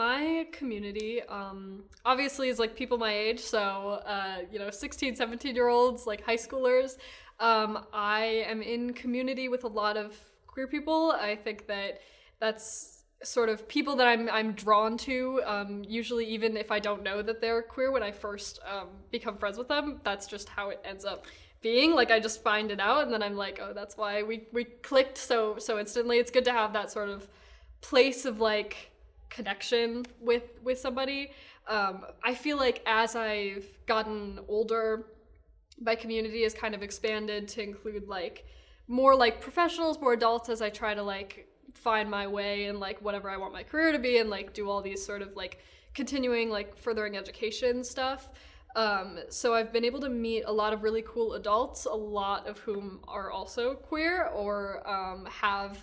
my community, obviously is like people my age, so, 16, 17-year-olds, like high schoolers. I am in community with a lot of queer people. I think that that's sort of people that I'm drawn to, usually even if I don't know that they're queer when I first become friends with them. That's just how it ends up being. Like, I just find it out and then I'm like, oh, that's why we clicked so instantly. It's good to have that sort of place of like connection with somebody. I feel like as I've gotten older, my community has kind of expanded to include like more like professionals, more adults, as I try to like find my way and like whatever I want my career to be and like do all these sort of like continuing like furthering education stuff. So I've been able to meet a lot of really cool adults, a lot of whom are also queer or have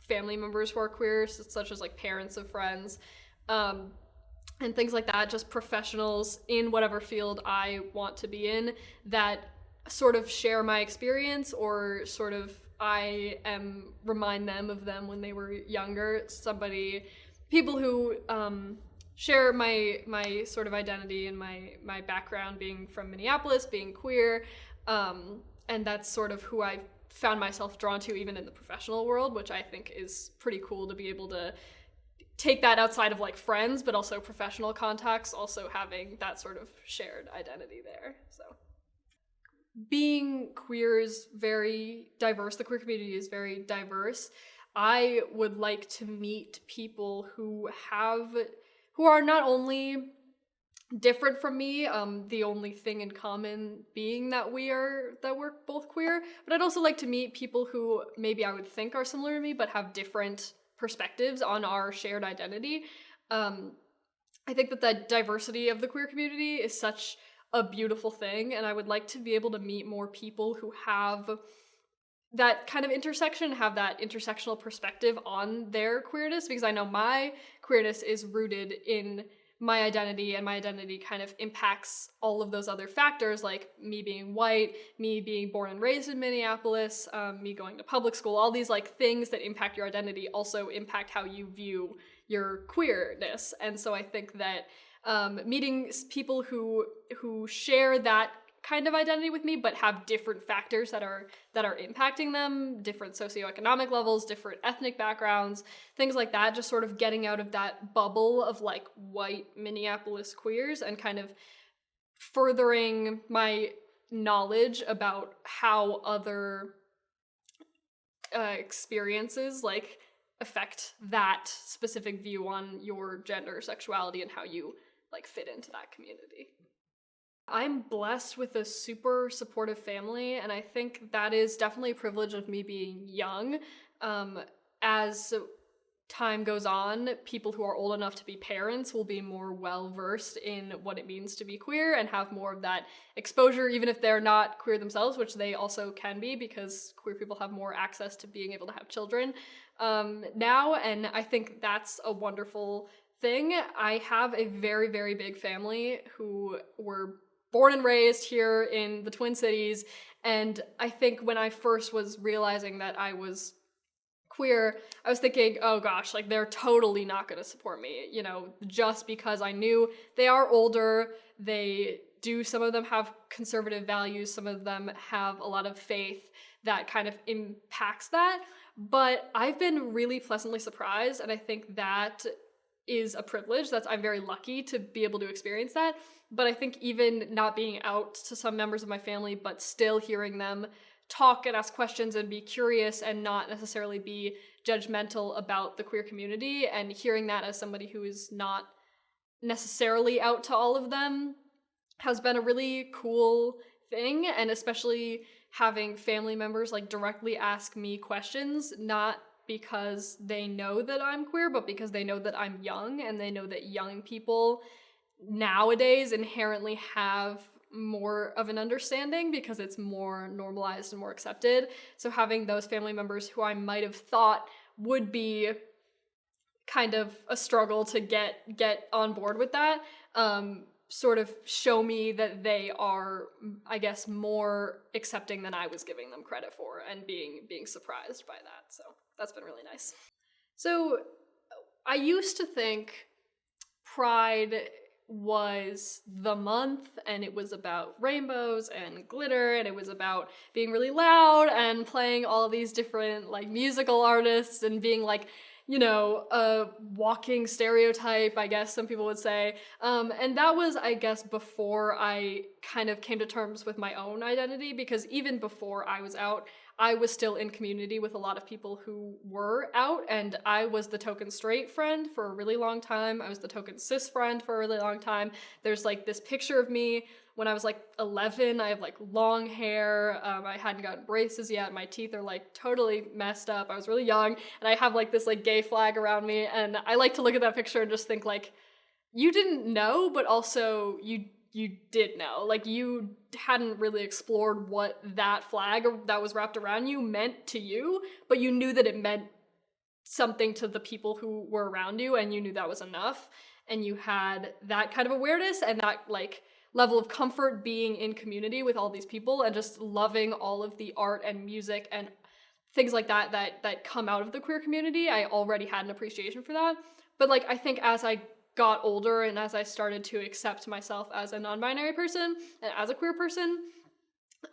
family members who are queer, such as like parents of friends, and things like that, just professionals in whatever field I want to be in that sort of share my experience or sort of I remind them of them when they were younger. People who share my sort of identity and my background being from Minneapolis, being queer, and that's sort of who I found myself drawn to even in the professional world, which I think is pretty cool to be able to take that outside of like friends, but also professional contacts, also having that sort of shared identity there. So being queer is very diverse. The queer community is very diverse. I would like to meet people who are not only different from me, the only thing in common being that we're both queer, but I'd also like to meet people who maybe I would think are similar to me but have different perspectives on our shared identity. I think that the diversity of the queer community is such a beautiful thing, and I would like to be able to meet more people who have that kind of intersection, have that intersectional perspective on their queerness, because I know my queerness is rooted in my identity, and my identity kind of impacts all of those other factors, like me being white, me being born and raised in Minneapolis, me going to public school. All these like things that impact your identity also impact how you view your queerness. And so I think that meeting people who share that kind of identity with me but have different factors that are impacting them, different socioeconomic levels, different ethnic backgrounds, things like that, just sort of getting out of that bubble of like white Minneapolis queers and kind of furthering my knowledge about how other experiences like affect that specific view on your gender, sexuality, and how you like fit into that community. I'm blessed with a super supportive family, and I think that is definitely a privilege of me being young. As time goes on, people who are old enough to be parents will be more well-versed in what it means to be queer and have more of that exposure, even if they're not queer themselves, which they also can be because queer people have more access to being able to have children now, and I think that's a wonderful thing. I have a very, very big family who were born and raised here in the Twin Cities, and I think when I first was realizing that I was queer, I was thinking, oh gosh, like they're totally not going to support me, just because I knew they are older, some of them have conservative values, some of them have a lot of faith that kind of impacts that, but I've been really pleasantly surprised, and I think that is a privilege. I'm very lucky to be able to experience that. But I think even not being out to some members of my family, but still hearing them talk and ask questions and be curious and not necessarily be judgmental about the queer community, and hearing that as somebody who is not necessarily out to all of them has been a really cool thing. And especially having family members like directly ask me questions, not because they know that I'm queer, but because they know that I'm young, and they know that young people nowadays inherently have more of an understanding because it's more normalized and more accepted. So having those family members who I might have thought would be kind of a struggle to get on board with that, sort of show me that they are, I guess, more accepting than I was giving them credit for, and being surprised by that. So that's been really nice. So I used to think Pride was the month, and it was about rainbows and glitter, and it was about being really loud and playing all these different like musical artists and being like, you know, a walking stereotype, I guess some people would say. And that was, I guess, before I kind of came to terms with my own identity, because even before I was out, I was still in community with a lot of people who were out, and I was the token straight friend for a really long time. I was the token cis friend for a really long time. There's like this picture of me when I was like 11. I have like long hair. I hadn't gotten braces yet. My teeth are like totally messed up. I was really young, and I have like this like gay flag around me, and I like to look at that picture and just think like, you didn't know, but also you did know. Like, you hadn't really explored what that flag that was wrapped around you meant to you, but you knew that it meant something to the people who were around you, and you knew that was enough. And you had that kind of awareness and that like level of comfort being in community with all these people and just loving all of the art and music and things like that come out of the queer community. I already had an appreciation for that. But like, I think as I got older and as I started to accept myself as a non-binary person and as a queer person,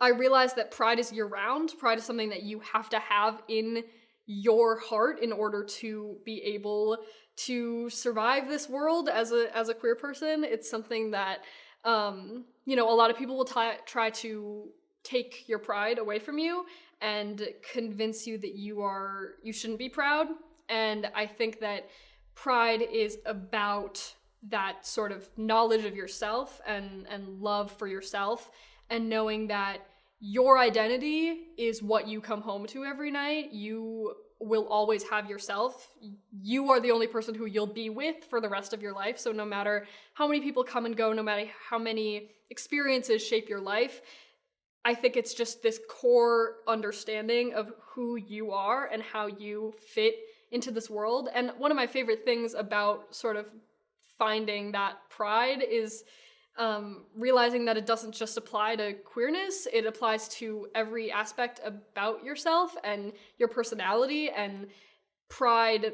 I realized that pride is year-round. Pride is something that you have to have in your heart in order to be able to survive this world as a queer person. It's something that, you know, a lot of people will try to take your pride away from you and convince you that you shouldn't be proud. And I think that pride is about that sort of knowledge of yourself and love for yourself, and knowing that your identity is what you come home to every night. You will always have yourself. You are the only person who you'll be with for the rest of your life. So no matter how many people come and go, no matter how many experiences shape your life, I think it's just this core understanding of who you are and how you fit into this world. And one of my favorite things about sort of finding that pride is realizing that it doesn't just apply to queerness, it applies to every aspect about yourself and your personality. And pride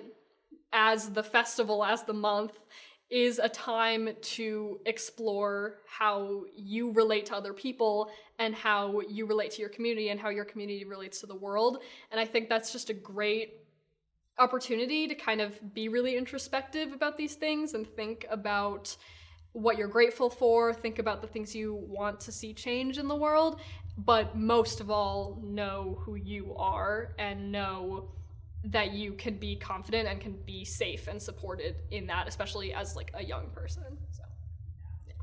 as the festival, as the month, is a time to explore how you relate to other people and how you relate to your community and how your community relates to the world. And I think that's just a great opportunity to kind of be really introspective about these things and think about what you're grateful for, think about the things you want to see change in the world, but most of all, know who you are and know that you can be confident and can be safe and supported in that, especially as like a young person. So, yeah.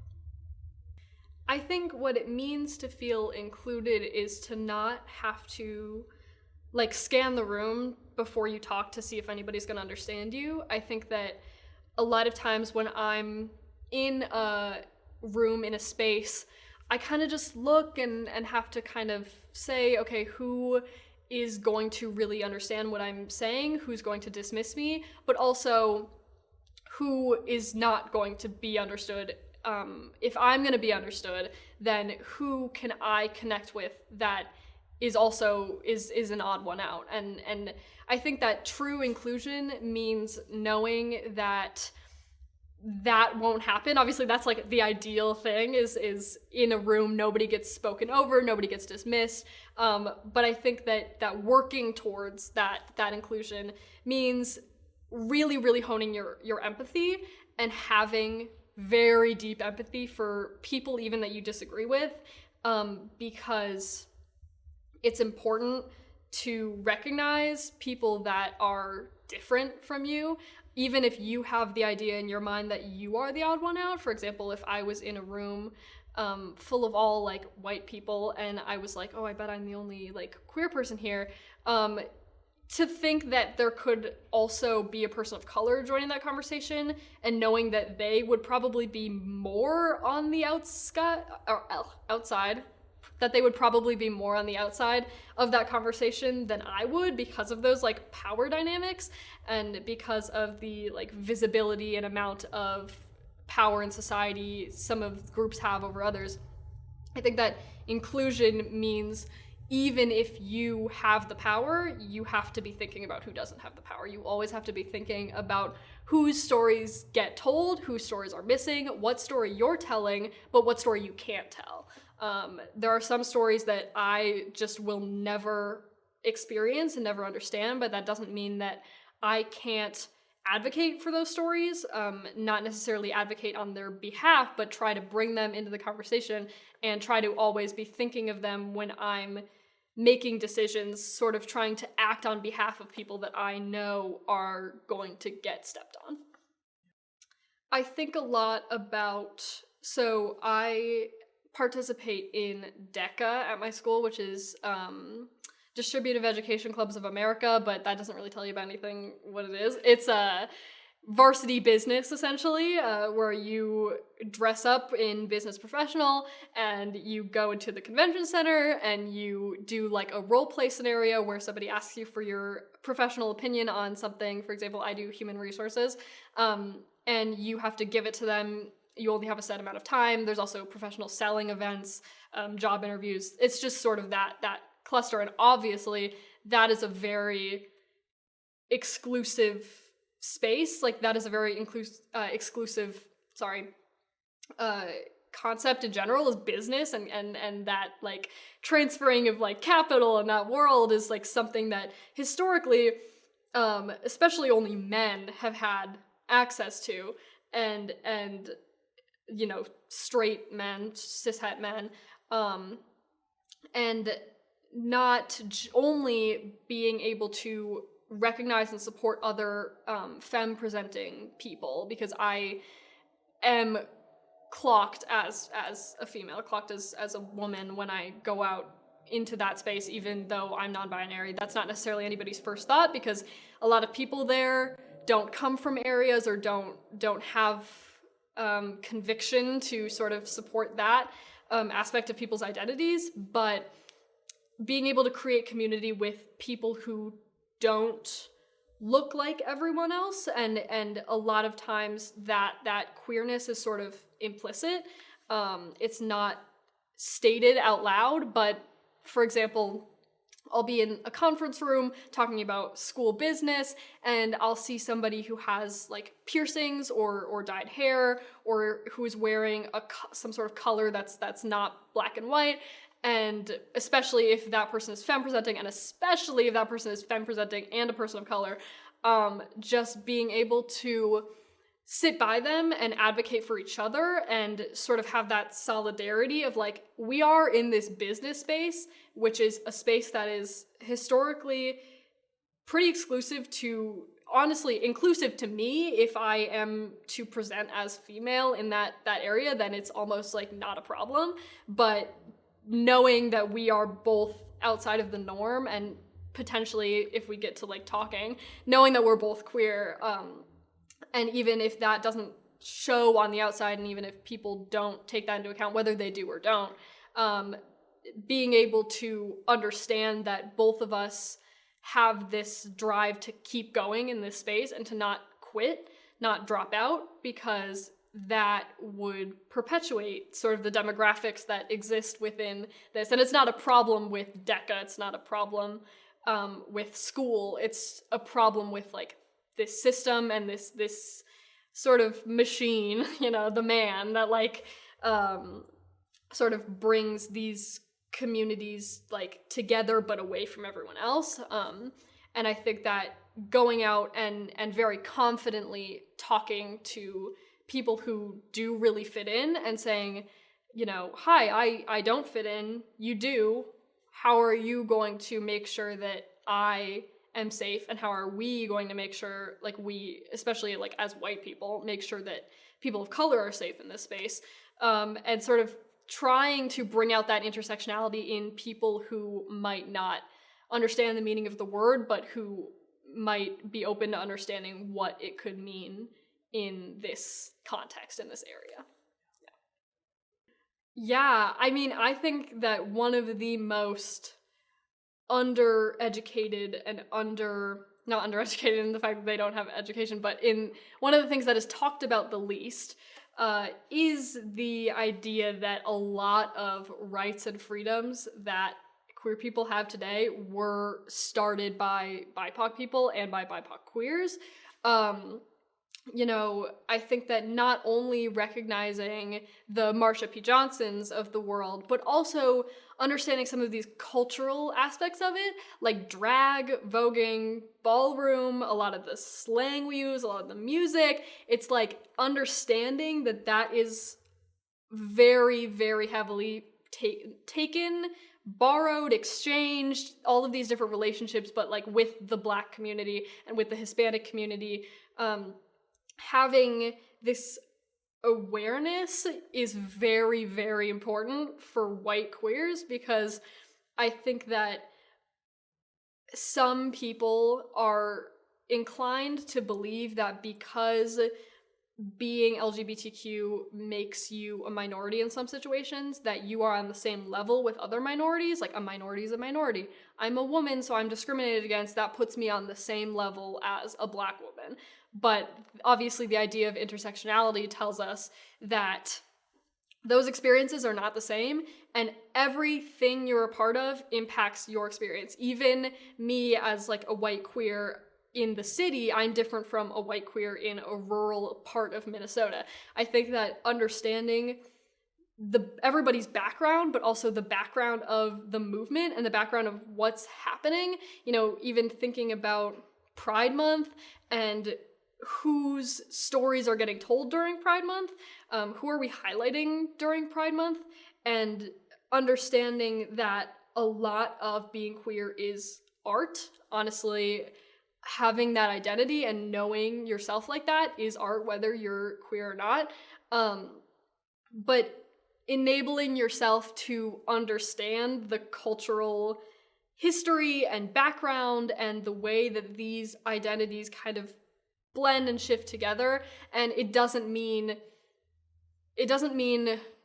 I think what it means to feel included is to not have to like scan the room before you talk to see if anybody's gonna understand you. I think that a lot of times when I'm in a room, in a space, I kind of just look and have to kind of say, okay, who is going to really understand what I'm saying, who's going to dismiss me, but also who is not going to be understood. If I'm gonna be understood, then who can I connect with that is also is an odd one out. And I think that true inclusion means knowing that won't happen. Obviously that's like the ideal thing, is in a room nobody gets spoken over, nobody gets dismissed, but I think that working towards that inclusion means really honing your empathy and having very deep empathy for people even that you disagree with, because it's important to recognize people that are different from you, even if you have the idea in your mind that you are the odd one out. For example, if I was in a room full of all like white people and I was like, oh, I bet I'm the only like queer person here, to think that there could also be a person of color joining that conversation and knowing that they would probably be more on the outside, that they would probably be more on the outside of that conversation than I would, because of those like power dynamics and because of the like visibility and amount of power in society some of groups have over others. I think that inclusion means even if you have the power, you have to be thinking about who doesn't have the power. You always have to be thinking about whose stories get told, whose stories are missing, what story you're telling, but what story you can't tell. There are some stories that I just will never experience and never understand, but that doesn't mean that I can't advocate for those stories, not necessarily advocate on their behalf, but try to bring them into the conversation and try to always be thinking of them when I'm making decisions, sort of trying to act on behalf of people that I know are going to get stepped on. I think a lot about, so I participate in DECA at my school, which is Distributive Education Clubs of America, but that doesn't really tell you about anything what it is. It's a varsity business, essentially, where you dress up in business professional and you go into the convention center and you do like a role play scenario where somebody asks you for your professional opinion on something. For example, I do human resources, and you have to give it to them. You only have a set amount of time. There's also professional selling events, job interviews. It's just sort of that cluster, and obviously that is a very exclusive space. Like that is a very exclusive concept in general, is business, and that like transferring of like capital in that world is like something that historically especially only men have had access to, and you know, straight men, cishet men, and not only being able to recognize and support other femme-presenting people, because I am clocked as a female, clocked as a woman when I go out into that space, even though I'm non-binary. That's not necessarily anybody's first thought, because a lot of people there don't come from areas or don't have conviction to sort of support that aspect of people's identities. But being able to create community with people who don't look like everyone else, and a lot of times that queerness is sort of implicit. It's not stated out loud, but for example, I'll be in a conference room talking about school business, and I'll see somebody who has like piercings or dyed hair, or who's wearing some sort of color that's not black and white. And especially if that person is femme-presenting, and especially if that person is femme-presenting and a person of color, just being able to sit by them and advocate for each other and sort of have that solidarity of like, we are in this business space, which is a space that is historically pretty exclusive to, honestly, inclusive to me. If I am to present as female in that area, then it's almost like not a problem. But knowing that we are both outside of the norm, and potentially, if we get to like talking, knowing that we're both queer, and even if that doesn't show on the outside, and even if people don't take that into account, whether they do or don't, being able to understand that both of us have this drive to keep going in this space and to not quit, not drop out, because that would perpetuate sort of the demographics that exist within this. And it's not a problem with DECA, it's not a problem with school, it's a problem with like this system and this sort of machine, you know, the man that like sort of brings these communities like together but away from everyone else. And I think that going out and very confidently talking to people who do really fit in and saying, you know, hi, I don't fit in, you do. How are you going to make sure that I am safe, and how are we going to make sure, like, we, especially like as white people, make sure that people of color are safe in this space, and sort of trying to bring out that intersectionality in people who might not understand the meaning of the word, but who might be open to understanding what it could mean in this context, in this area. Yeah, I mean, I think that one of the most undereducated and not undereducated in the fact that they don't have education, but in one of the things that is talked about the least is the idea that a lot of rights and freedoms that queer people have today were started by BIPOC people and by BIPOC queers. You know, I think that not only recognizing the Marsha P. Johnsons of the world, but also understanding some of these cultural aspects of it, like drag, voguing, ballroom, a lot of the slang we use, a lot of the music. It's like understanding that that is very, very heavily taken, borrowed, exchanged, all of these different relationships, but like with the Black community and with the Hispanic community. Having this awareness is very, very important for white queers, because I think that some people are inclined to believe that because being LGBTQ makes you a minority in some situations, that you are on the same level with other minorities. Like, a minority is a minority. I'm a woman, so I'm discriminated against. That puts me on the same level as a Black woman. But obviously the idea of intersectionality tells us that those experiences are not the same, and everything you're a part of impacts your experience. Even me as like a white queer in the city, I'm different from a white queer in a rural part of Minnesota. I think that understanding everybody's background, but also the background of the movement and the background of what's happening, you know, even thinking about Pride Month and whose stories are getting told during Pride Month, who are we highlighting during Pride Month, and understanding that a lot of being queer is art. Honestly, having that identity and knowing yourself like that is art, whether you're queer or not. But enabling yourself to understand the cultural history and background and the way that these identities kind of blend and shift together. And it doesn't mean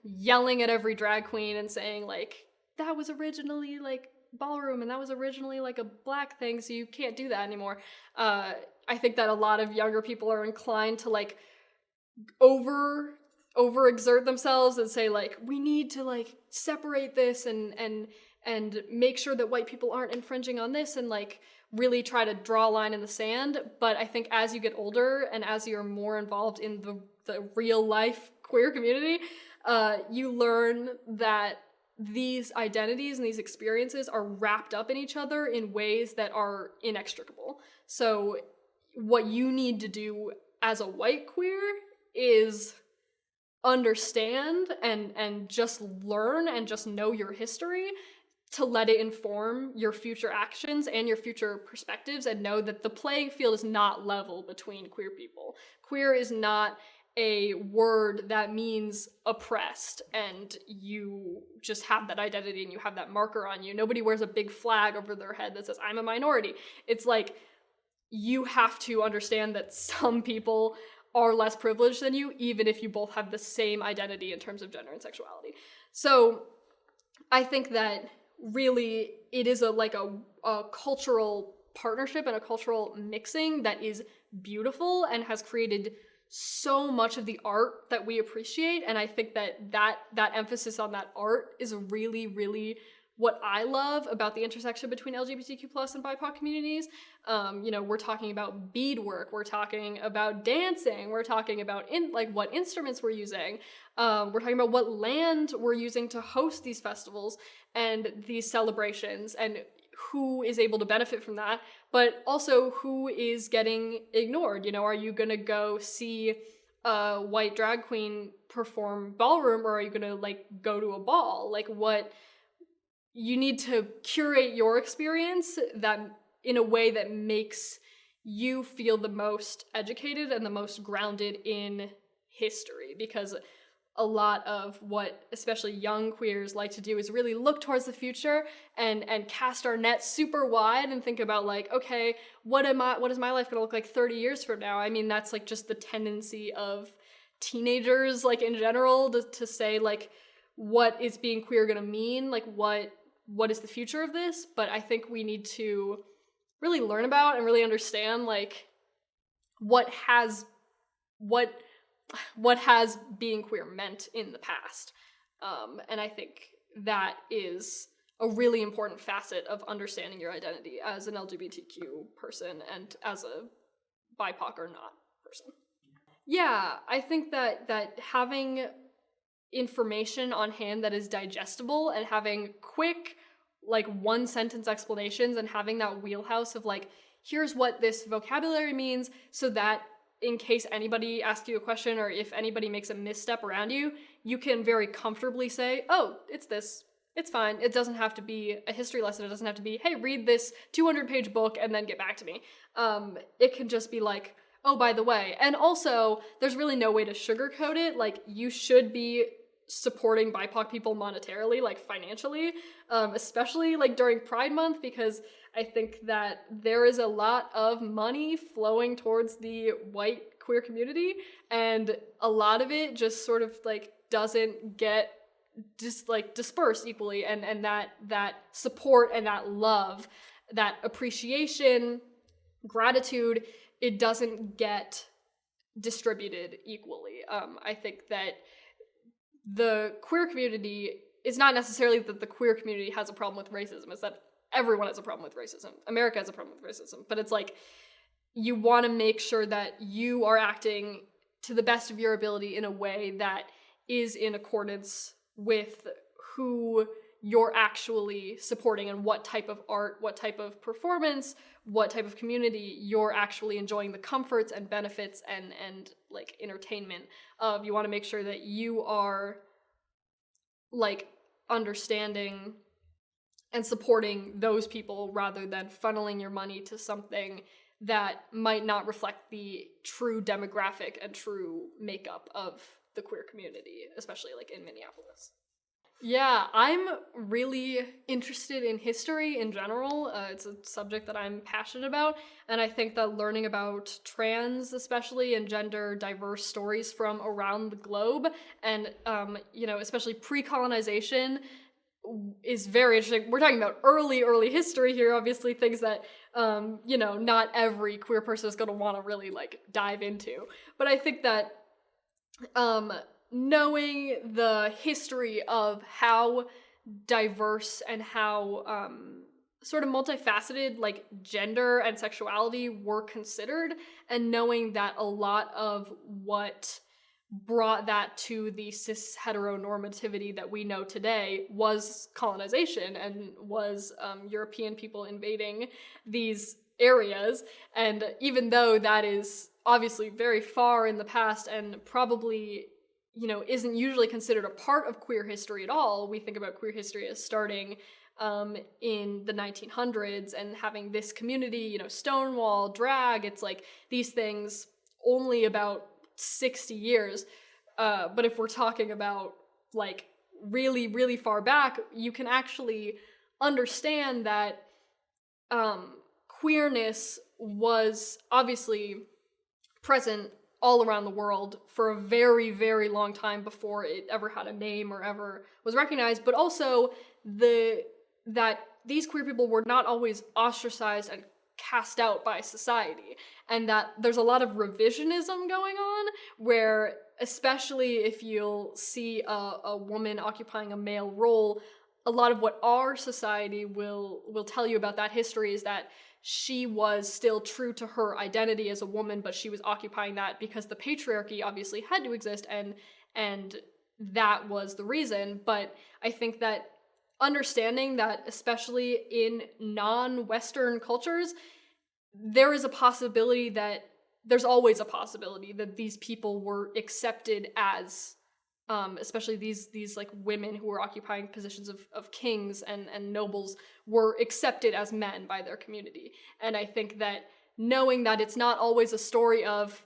yelling at every drag queen and saying like, that was originally like ballroom and that was originally like a Black thing, so you can't do that anymore. I think that a lot of younger people are inclined to like overexert themselves and say like, we need to like separate this and make sure that white people aren't infringing on this, and like really try to draw a line in the sand. But I think as you get older and as you're more involved in the real life queer community, you learn that these identities and these experiences are wrapped up in each other in ways that are inextricable. So what you need to do as a white queer is understand and just learn and just know your history, to let it inform your future actions and your future perspectives, and know that the playing field is not level between queer people. Queer is not a word that means oppressed and you just have that identity and you have that marker on you. Nobody wears a big flag over their head that says, I'm a minority. It's like, you have to understand that some people are less privileged than you, even if you both have the same identity in terms of gender and sexuality. So I think that really it is a cultural partnership and a cultural mixing that is beautiful and has created so much of the art that we appreciate. And I think that emphasis on that art is really, really what I love about the intersection between LGBTQ plus and BIPOC communities. You know, we're talking about beadwork, we're talking about dancing, we're talking about what instruments we're using, we're talking about what land we're using to host these festivals and these celebrations, and who is able to benefit from that, but also who is getting ignored. You know, are you gonna go see a white drag queen perform ballroom, or are you gonna like go to a ball? Like, what you need to curate your experience that in a way that makes you feel the most educated and the most grounded in history, because a lot of what especially young queers like to do is really look towards the future and cast our net super wide and think about like, okay, what is my life gonna look like 30 years from now? I mean, that's like just the tendency of teenagers, like in general, to say like, what is being queer gonna mean? Like, what is the future of this? But I think we need to really learn about and really understand like what has being queer meant in the past. And I think that is a really important facet of understanding your identity as an LGBTQ person and as a BIPOC or not person. Yeah, I think that having information on hand that is digestible and having quick, like, one sentence explanations and having that wheelhouse of like, here's what this vocabulary means, so that in case anybody asks you a question or if anybody makes a misstep around you, you can very comfortably say, oh, it's this. It's fine. It doesn't have to be a history lesson. It doesn't have to be, hey, read this 200-page book and then get back to me. It can just be like, oh, by the way. And also, there's really no way to sugarcoat it. Like, you should be supporting BIPOC people monetarily, like financially, especially like during Pride Month, because I think that there is a lot of money flowing towards the white queer community, and a lot of it just sort of like doesn't get dispersed equally, and that support and that love, that appreciation, gratitude, it doesn't get distributed equally. I think that the queer community, it's not necessarily that the queer community has a problem with racism, it's that everyone has a problem with racism. America has a problem with racism, but it's like, you want to make sure that you are acting to the best of your ability in a way that is in accordance with who you're actually supporting and what type of art, what type of performance, what type of community you're actually enjoying the comforts and benefits and like entertainment of. You want to make sure that you are like understanding and supporting those people rather than funneling your money to something that might not reflect the true demographic and true makeup of the queer community, especially like in Minneapolis. Yeah, I'm really interested in history in general. It's a subject that I'm passionate about, and I think that learning about trans, especially, and gender diverse stories from around the globe, and especially pre-colonization, is very interesting. We're talking about early history here, obviously, things that not every queer person is going to want to really like dive into. But I think that knowing the history of how diverse and how sort of multifaceted like gender and sexuality were considered, and knowing that a lot of what brought that to the cis heteronormativity that we know today was colonization and was European people invading these areas. And even though that is obviously very far in the past and probably isn't usually considered a part of queer history at all, we think about queer history as starting in the 1900s and having this community, Stonewall, drag, it's like these things only about 60 years. But if we're talking about like really, really far back, you can actually understand that queerness was obviously present all around the world for a very, very long time before it ever had a name or ever was recognized, but also that these queer people were not always ostracized and cast out by society, and that there's a lot of revisionism going on where, especially if you'll see a woman occupying a male role, a lot of what our society will tell you about that history is that she was still true to her identity as a woman, but she was occupying that because the patriarchy obviously had to exist, and that was the reason. But I think that understanding that, especially in non-Western cultures, there's always a possibility that these people were accepted as, especially these like women who were occupying positions of kings and nobles were accepted as men by their community. And I think that knowing that it's not always a story of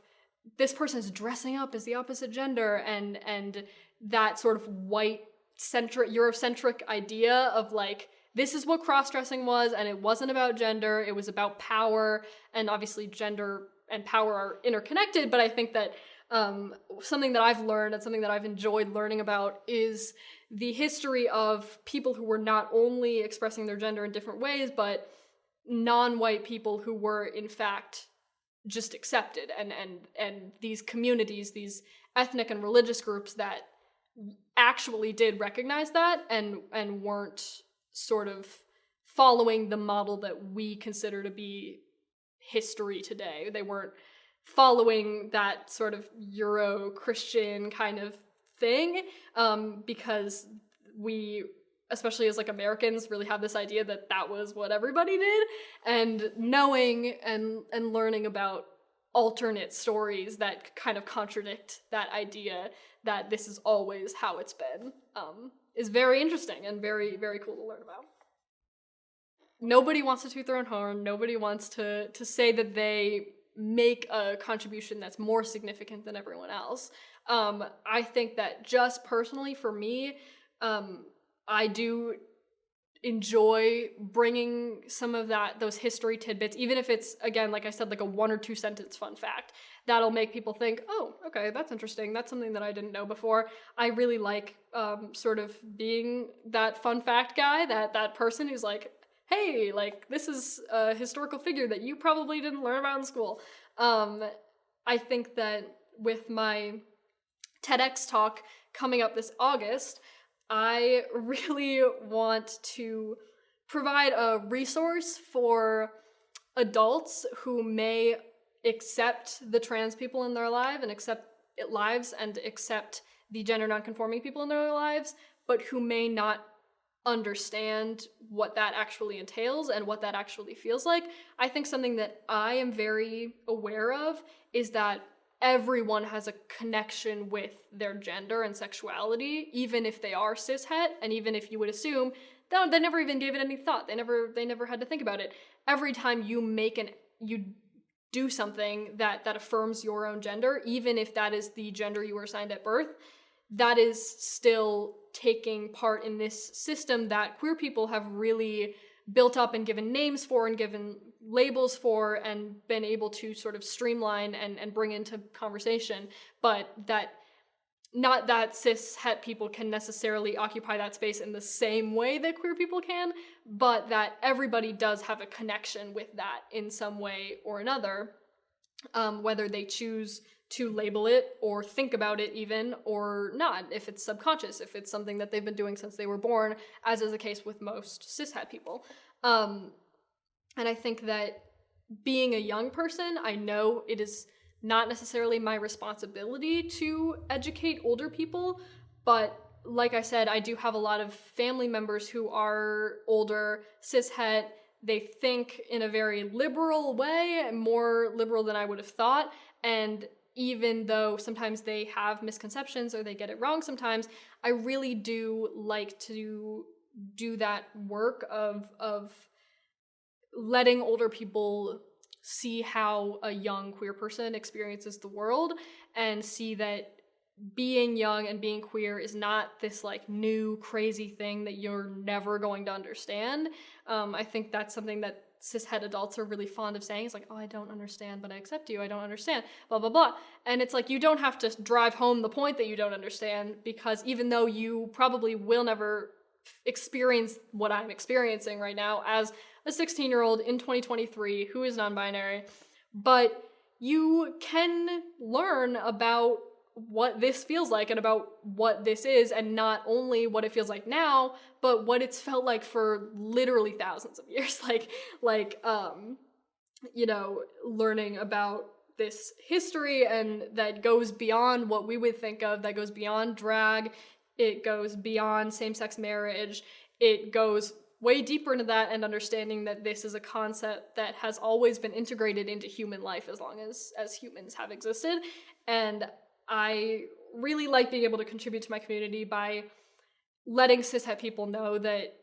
this person is dressing up as the opposite gender and that sort of white-centric, Eurocentric idea of like, this is what cross-dressing was, and it wasn't about gender, it was about power, and obviously gender and power are interconnected, but I think that something that I've learned and something that I've enjoyed learning about is the history of people who were not only expressing their gender in different ways, but non-white people who were in fact just accepted, and these communities, these ethnic and religious groups that actually did recognize that and weren't sort of following the model that we consider to be history today. They weren't following that sort of Euro-Christian kind of thing, because we, especially as like Americans, really have this idea that that was what everybody did, and knowing and learning about alternate stories that kind of contradict that idea that this is always how it's been, is very interesting and very, very cool to learn about. Nobody wants to toot their own horn. Nobody wants to say that they make a contribution that's more significant than everyone else. I think that just personally for me, I do enjoy bringing some of those history tidbits, even if it's, again, like I said, like a 1 or 2 sentence fun fact that'll make people think, oh, okay, that's interesting. That's something that I didn't know before. I really like sort of being that fun fact guy, that person who's like, hey, like, this is a historical figure that you probably didn't learn about in school. I think that with my TEDx talk coming up this August, I really want to provide a resource for adults who may accept the trans people in their lives and accept the gender nonconforming people in their lives, but who may not understand what that actually entails and what that actually feels like. I think something that I am very aware of is that everyone has a connection with their gender and sexuality, even if they are cishet, and even if you would assume they never even gave it any thought. They never had to think about it. Every time you do something that affirms your own gender, even if that is the gender you were assigned at birth, that is still taking part in this system that queer people have really built up and given names for and given labels for and been able to sort of streamline and bring into conversation, but that not that cis-het people can necessarily occupy that space in the same way that queer people can, but that everybody does have a connection with that in some way or another, whether they choose to label it or think about it even or not, if it's subconscious, if it's something that they've been doing since they were born, as is the case with most cishet people. And I think that being a young person, I know it is not necessarily my responsibility to educate older people, but like I said, I do have a lot of family members who are older, cishet. They think in a very liberal way, more liberal than I would have thought, and even though sometimes they have misconceptions or they get it wrong sometimes, I really do like to do that work of letting older people see how a young queer person experiences the world and see that being young and being queer is not this like new crazy thing that you're never going to understand. I think that's something that cishet adults are really fond of saying. It's like, oh, I don't understand, but I accept you. I don't understand, blah, blah, blah. And it's like, you don't have to drive home the point that you don't understand, because even though you probably will never experience what I'm experiencing right now as a 16-year-old in 2023 who is non-binary, but you can learn about what this feels like and about what this is, and not only what it feels like now, but what it's felt like for literally thousands of years. Learning about this history, and that goes beyond what we would think of, that goes beyond drag, it goes beyond same-sex marriage, it goes way deeper into that, and understanding that this is a concept that has always been integrated into human life as long as humans have existed. And I really like being able to contribute to my community by letting cishet people know that,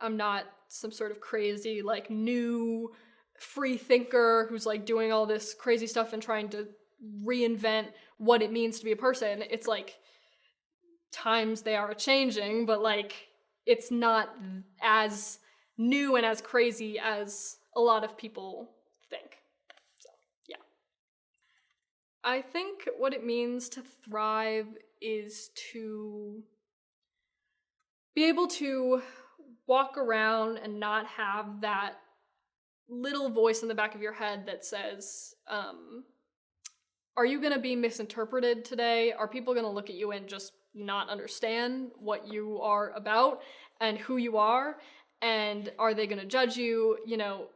I'm not some sort of crazy, like, new free thinker who's, like, doing all this crazy stuff and trying to reinvent what it means to be a person. It's like, times they are changing, but, like, it's not as new and as crazy as a lot of people think. So, yeah. I think what it means to thrive is to be able to walk around and not have that little voice in the back of your head that says, are you going to be misinterpreted today? Are people going to look at you and just not understand what you are about and who you are, and are they going to judge you? You know,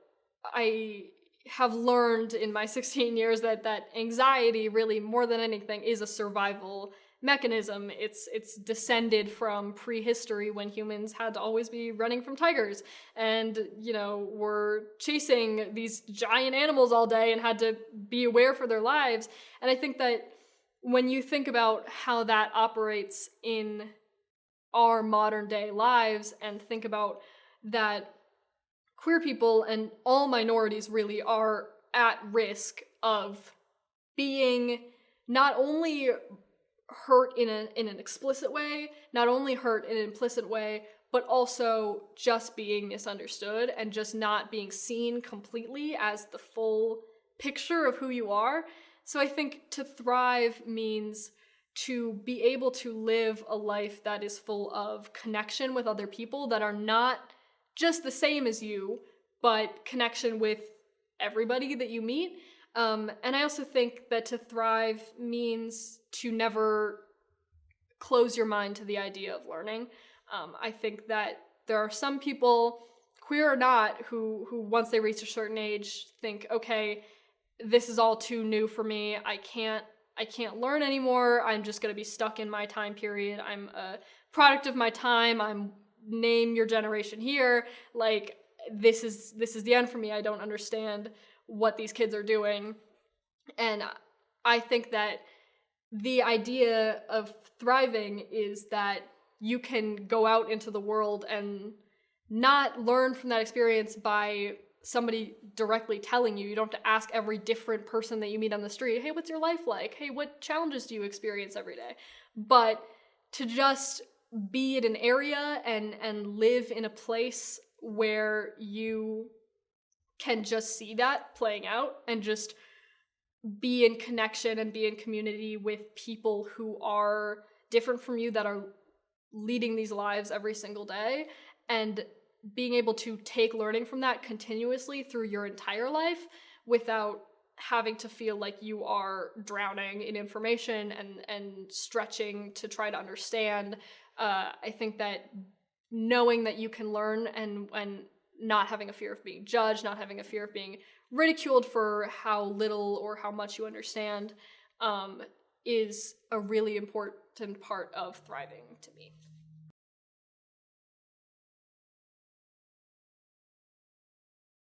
I have learned in my 16 years that anxiety really, more than anything, is a survival mechanism. It's descended from prehistory, when humans had to always be running from tigers, and you know, were chasing these giant animals all day and had to be aware for their lives. And I think that when you think about how that operates in our modern day lives, and think about that queer people and all minorities really are at risk of being not only hurt in an explicit way, not only hurt in an implicit way, but also just being misunderstood and just not being seen completely as the full picture of who you are. So I think to thrive means to be able to live a life that is full of connection with other people that are not just the same as you, but connection with everybody that you meet. And I also think that to thrive means to never close your mind to the idea of learning. I think that there are some people, queer or not, who once they reach a certain age think, okay, this is all too new for me. I can't learn anymore. I'm just going to be stuck in my time period. I'm a product of my time. I'm name your generation here. Like, this is the end for me. I don't understand what these kids are doing. And I think that the idea of thriving is that you can go out into the world and not learn from that experience by somebody directly telling you. You don't have to ask every different person that you meet on the street, hey, what's your life like? Hey, what challenges do you experience every day? But to just be in an area and live in a place where you can just see that playing out and just be in connection and be in community with people who are different from you, that are leading these lives every single day, and being able to take learning from that continuously through your entire life without having to feel like you are drowning in information and stretching to try to understand. I think that knowing that you can learn and not having a fear of being judged, not having a fear of being ridiculed for how little or how much you understand, is a really important part of thriving to me.